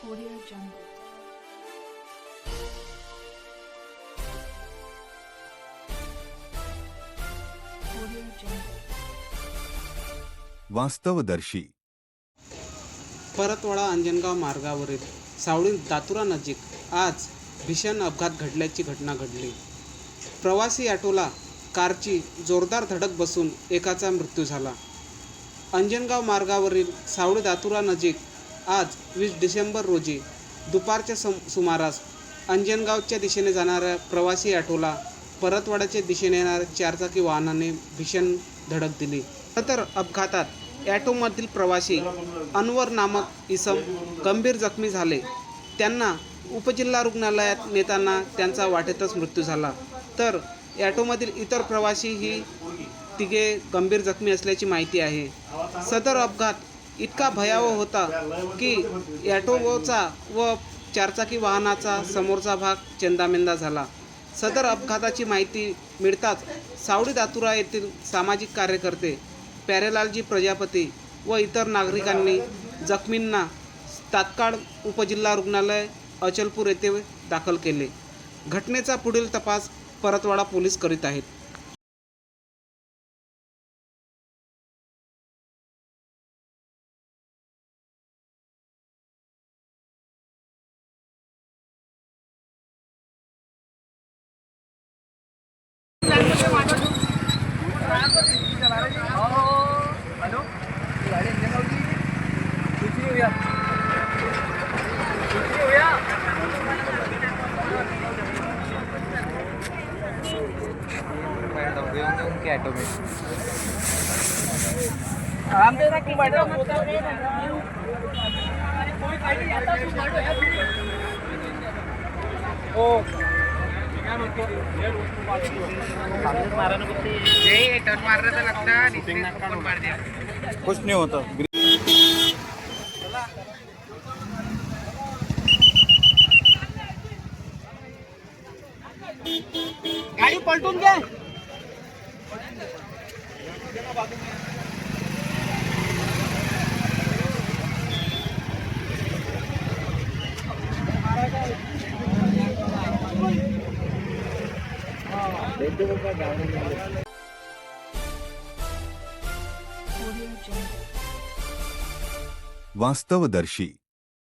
Audio Jungle. Audio Jungle. वास्तवदर्शी. Paratwada Anjangaon मार्गावरील सावळी दातुरा नजीक आज भीषण अपघात घडल्याची घटना घडली. प्रवासी ऑटोला कारची जोरदार धडक बसून एकाचा मृत्यू झाला. अंजनगाव मार्गावरील सावळी दातुरा नजीक आज 20 डिसेंबर रोजी दुपारच्या सुमारास अंजनगावच्या दिशेने जाणाऱ्या प्रवासी ऑटोला परतवाड्याच्या दिशेने येणाऱ्या चारचाकी वाहनाने भीषण धडक दिली. तर अपघातात ॲटोमधील प्रवासी अनवर नामक इसम गंभीर जखमी झाले. त्यांना उपजिल्हा रुग्णालयात नेताना त्यांचा वाटेतच मृत्यू झाला. तर ॲटोमधील इतर प्रवासीही तिघे गंभीर जखमी असल्याची माहिती आहे. सदर अपघात इतका भयावह होता की ॲटोचा व चारचाकी वाहनाचा समोरचा भाग चेंदामेंदा झाला. सदर अपघाताची माहिती मिळताच सावळी दातुरा येथील सामाजिक कार्यकर्ते प्यारेलालजी प्रजापती व इतर नागरिकांनी जखमींना तात्काळ उपजिल्हा रुग्णालय अचलपूर येथे दाखल केले. घटनेचा पुढील तपास परतवाडा पोलीस करीत आहेत. उनके ऑटो में कुछ नहीं होता. गाडी पलटून घ्या. Audio Jungle. वास्तवदर्शी.